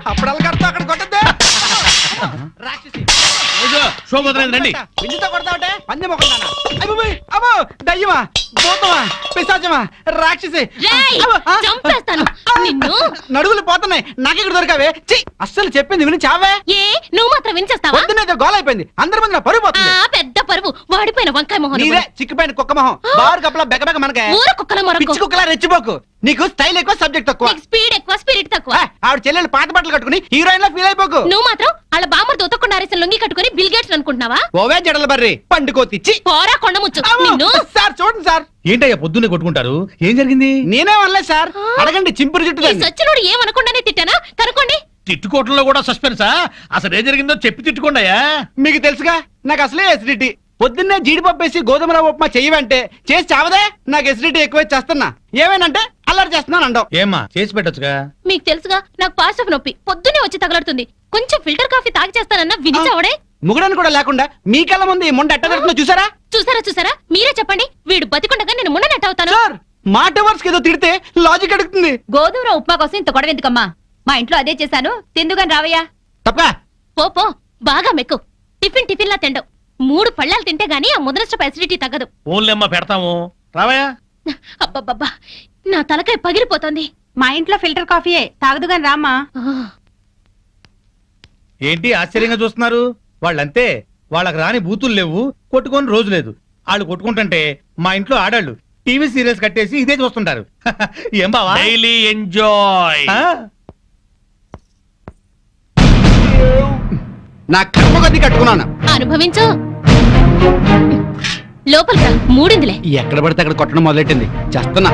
అప్పుడు కడతా అక్కడ కొట్టద్దే రాక్షసి రండి. విందుతో కొడతావుటే పందెం ఒకటానా అమ్మో దయ్యమా భూతమా పిశాచమా రాక్షసి రేయ్, చంపేస్తాను నిన్ను. నడువులు పోతున్నాయి నాకెక్కడ దొరకావే చి అస్సలు చెప్పింది విని చావే ఏ నువ్వు మాత్రం వినిచేస్తావా? పొద్దునేదో గోల అయిపోయింది అందరి ముందు నా పరువు పోతుంది పెద్ద పరువు వాడిపోయిన వంకాయ మొహం నీదే చిక్కిపోయిన కుక్క మొహం బారు కప్పలా బెకబెక మనకే ఊర కుక్కల మొరకు. పిచ్చి కుక్కలా రెచ్చిపోకు నీకు స్టైల్ ఎక్కువ సబ్జెక్ట్ తక్కువ నీకు స్పీడ్ ఎక్కువ స్పిరిట్ తక్కువ. ఆవిడ చెల్లెలు పాత బట్టలు కట్టుకుని హీరోయిన్ లా ఫీల్ అయిపోకు నువ్వు మాత్రం వాళ్ళ బామ్మర్ దొతకుండా అరేసిన లొంగి కట్టుకుని బిల్ గేట్స్ అనుకుంటున్నావా? ఓవే జడల బర్రి పండుకోతిచ్చి పోరా కొండముచ్చు నిన్ను. సార్ చూడండి సార్ ఏంటయ్యా పొద్దున్నే కొట్టుకుంటారు? ఏం జరిగింది? నేనే అనలేదు సార్ అడగండి చింపురు ఈ చుట్టూ సచ్చినోడు ఏమనకుండానే తిట్టానా కనుకోండి. తిట్టుకోవడంలో కూడా సస్పెన్సా? అసలు ఏం జరిగిందో చెప్పి తిట్టుకోండియా. మీకు తెలుసుగా నాకు అసలే ఎసిడిటీ పొద్దున్నే జీడిపప్పు వేసి గోధుమ రవ్వ ఉప్మా చెయ్యవంటే చేసి చావదే నాకు ఎసిడిటీ ఎక్కువ చేస్తున్నా ఏమేనంటే అల్లరి చేస్తున్నాను అంటావు ఏమ్మా చేసి పెట్టొచ్చుగా. మీకు తెలుసుగా నాకు పాస్ ఆఫ్ నొప్పి పొద్దున్నే వచ్చి తగలడుతుంది. కొంచెం ఫిల్టర్ కాఫీ తాగి చేస్తానన్నా వినిచావడే. ముగడని కూడా లేకుండా మీ కళ్ళ ముందు ఈ మొండ ఎట్ట జరుగుతుందో చూసారా చూసారా మీరే చెప్పండి. వీడు బతికుండగా నేను మున్న నెట్ అవుతాను. సార్ మాట వర్స్ ఏదో తిడితే లాజిక్ అడుగుతుంది గోధుమ ఉప్మా కోసం ఇంత గొడవ ఎందుకమ్మా? మా ఇంట్లో అదే చేశాను తిందుగాని రావయ్యా. తప్ప పో బాగా మెక్కు. టిఫిన్ లా తిండవు. 3 పళ్ళాలు తింటే గానీ ఆ ముద్రస్ట ఫెసిలిటీ తగ్గదు. ఓన్లేమ్మా పెడతాము రావయ్యా. అబ్బబ్బబ్బా నా తలకాయ పగిలిపోతుంది. మా ఇంట్లో ఫిల్టర్ కాఫీయే తాగదుగాని రామ్మా. ఏంటి ఆశ్చర్యంగా చూస్తున్నారు? వాళ్ళంతే, వాళ్ళకి రాని బూతులు లేవు, కొట్టుకొని రోజు లేదు. వాళ్ళు కొట్టుకుంటుంటే మా ఇంట్లో ఆడాళ్ళు టీవీ సీరియల్స్ కట్టేసి ఇదే చూస్తుంటారు. ఏం బావా డైలీ ఎంజాయ్. నా కర్మ కొద్ది కట్టుకున్నాను అనుభవించు. లోపలికి రా, మూడిందిలే. ఎక్కడ పడితే అక్కడ కొట్టడం మొదలెట్టింది చేస్తున్నా.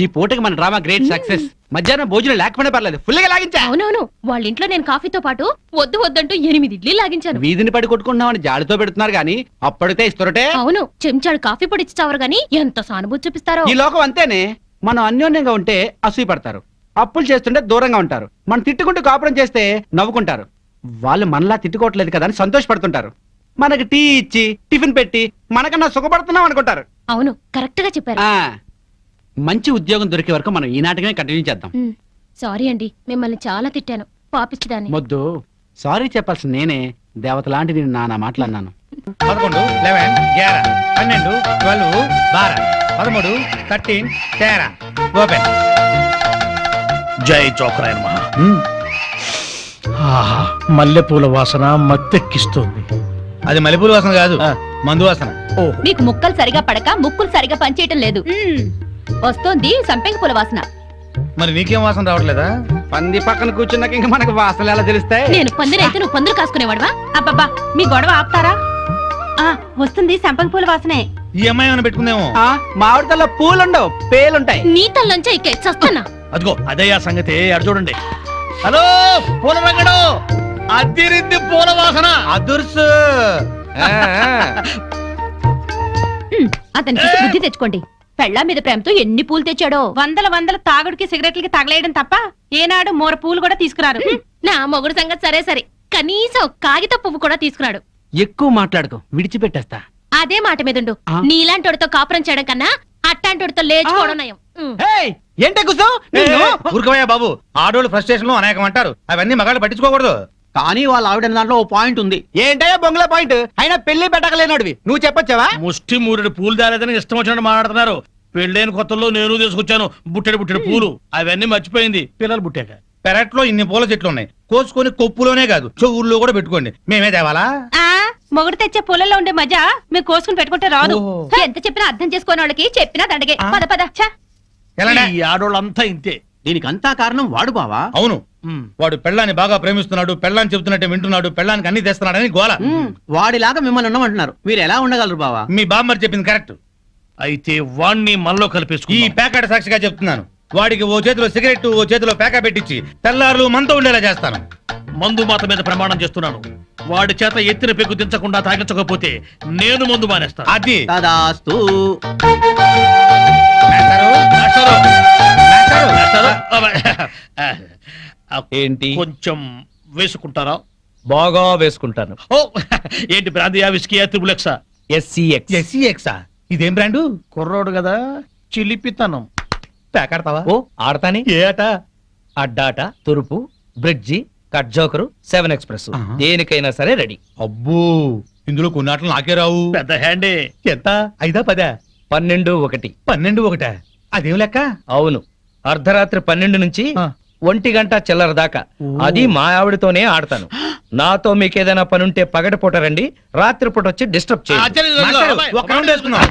ఈ పూటకి మన డ్రామా గ్రేట్ సక్సెస్. మధ్యాహ్నం భోజనం లేకపోయినా పర్లేదు ఫుల్ గా లాగించా. అవునవును వాళ్ళ ఇంట్లో నేను కాఫీతో పాటు వద్దంటూ 8 ఇడ్లీ లాగించాను. వీధిని పడి కొట్టుకుంటున్నామని జాడితో పెడుతున్నారు గానీ అప్పటితే ఇస్తురటే. అవును చెంచాడు కాఫీ పొడి ఇచ్చి చావరు గానీ ఎంత సానుభూతి చూపిస్తారో. ఈ లోకం అంతేనే. మనం అన్యోన్యంగా ఉంటే అసూయ పడతారు, అప్పులు చేస్తుంటే దూరంగా ఉంటారు, మనం తిట్టుకుంటూ కాపురం చేస్తే నవ్వుకుంటారు. వాళ్ళు మనలా తిట్టుకోవట్లేదు కదా అని సంతోషపడుతుంటారు. మనకి టీ ఇచ్చి టిఫిన్ పెట్టి మనకన్నా సుఖపడుతున్నాం అనుకుంటారు. అవును కరెక్ట్ గా చెప్పారు. ఆ మంచి ఉద్యోగం దొరికే వరకు మనం ఈ నాటకమే కంటిన్యూ చేద్దాం. సారీ అండి మిమ్మల్ని చాలా తిట్టాను పాపిచ్చిదాన్ని. మొద్దు సారీ చెప్పాల్సిన నేనే. దేవత లాంటి నేను నానా మాట్లాడినాను. 11, 11, 11, 12, 12, 12, 13, 13, 13. ఓపెన్. జై చోకరాయన మహా. మల్లెపూల వాసన మత్తెక్కిస్తుంది. అది మల్లెపూల వాసన కాదు, మందు వాసన. మీకు ముక్కలు సరిగా పడక ముక్కులు సరిగా పనిచేయటం లేదు. వస్తోంది సంపెంగ పూల వాసన. మరి నీకేం వాసన రావట్లేదా? పంది పక్కన కూర్చున్నాక ఇంకా మనకు వాసనలు ఎలా తెలుస్తాయి? నేను పందిరైతే నువ్వు పందులు కాసుకునేవాడవా? అబ్బబ్బా మీ గొడవ ఆపుతారా? వస్తుంది సంపెంగ పూల వాసనే. ఈ అమ్మాయి ఏమైనా పెట్టుకుందేమో. మామిడితల్లో పూలుండవు పేలుంటాయి. నీ తల్లంచే ఇక్క చస్తున్నా. అదిగో అదయ్యా సంగతి. అడు చూడండి. హలో పూల రంగడు, అదిరింది పూల వాసన. అదుర్సు. అతనికి బుద్ధి తెచ్చుకోండి. పెళ్ళా మీద ప్రేమతో ఎన్ని పూలు తెచ్చాడో. వందల తాగుడికి సిగరెట్లకి తగలేయడం తప్ప ఏనాడు మోర పూలు కూడా తీసుకురారు. నా మొగుడు సంగతి సరే కనీసం కాగిత పువ్వు కూడా తీసుకురాడు. ఎక్కువ మాట్లాడుకో విడిచిపెట్టేస్తా. అదే మాట మీదుండు. నీలాంటోడితో కాపురం చేయడం కన్నా అట్టాంటోడితో లేచుకోవడం నయం. ఏంటే కూర్చో. ఊరుకోవయ్యా బాబు, ఆడోళ్ళు ఫ్రస్ట్రేషన్ అనేకం అంటారు, అవన్నీ మగాళ్ళు పట్టించుకోకూడదు. కానీ వాళ్ళ ఆవిడ దాంట్లో ఓ పాయింట్ ఉంది. ఏంటయ్యా బొంగుల పాయింట్? అయినా పెళ్లి పెట్టకలేనోడివి నువ్వు చెప్పొచ్చావా? ముష్టి మూరెడు పూలు దాలేదని ఇష్టం వచ్చినట్టు మాట్లాడుతున్నారు. పెళ్ళైన కొత్తలో నేను తీసుకొచ్చాను బుట్టెడు పూలు. అవన్నీ మర్చిపోయింది పిల్లలు పుట్టాక. పెరట్లో ఇన్ని పూల చెట్లు ఉన్నాయి, కోసుకొని కొప్పులోనే కాదు చెవుల్లో కూడా పెట్టుకోండి. మేమే తేవాలా? మొగుడు తెచ్చే పూలలో ఉండే మజా మీరు కోసుకుని పెట్టుకుంటే రాదు. ఎంత చెప్పినా అర్థం చేసుకోని వాళ్ళకి చెప్పినా దండగే. పద పద. ఈ ఆడోళ్ళంతా ఇంతే. దీనికంతా కారణం వాడు బావా. అవును, వాడు పెళ్ళాన్ని బాగా ప్రేమిస్తున్నాడు, పెళ్ళాన్ని చెబుతున్నట్టే వింటున్నాడు, పెళ్ళానికి అన్ని తెస్తున్నాడని గోల. వాడిలాగా మిమ్మల్ని ఉండమంటున్నారు, మీరు ఎలా ఉండగలరు బావా? మీ బామ్మర్ చెప్పింది కరెక్ట్. అయితే వాణ్ణి మనలో ఈ కలిపేసుకుని ప్యాకెట్ సాక్షిగా చెప్తున్నాను, వాడికి ఓ చేతిలో సిగరెట్ ఓ చేతిలో ప్యాకా పెట్టించి తెల్లారులు మనతో ఉండేలా చేస్తాను. మందు మాత మీద ప్రమాణం చేస్తున్నాను. వాడి చేత ఎత్తిన పెగ్గు దించకుండా తాగించకపోతే నేను మందు మానేస్తాను. అది తదాస్తు. ఏంటి కొంచెం వేసుకుంటారా? బాగా వేసుకుంటాను. ఓ ఏంటి బ్రాందియా విస్కీయా త్రిబుల్ ఎక్సా? SCX. SCX. ఇదేం బ్రాండు? కుర్రోడు కదా, చిలిపితనం. పేకాడతావా? ఓ ఆడతాని. ఏ ఆట? అడ్డాట, తురుపు, బ్రిడ్జి, కట్ జోకరు, 7 ఎక్స్ప్రెస్, ఆహా. దేనికైనా సరే రెడీ. అబ్బో, ఇందులో కొన్ని ఆటలు నాకే రావు. పెద్ద హ్యాండే. ఎంత? 5 10? 12 1. 12 1? అదేం లెక్క? అవును, అర్ధరాత్రి 12 నుంచి ఆ. 1 గంట చిల్లర దాకా. ఓ. అది మా ఆవిడతోనే ఆడతాను. నాతో మీకేదైనా పనుంటే పగటిపూట రండి, రాత్రిపూట వచ్చి డిస్టర్బ్ చేయండి. మాస్టారు, ఒక రౌండ్ వేసుకుందాం.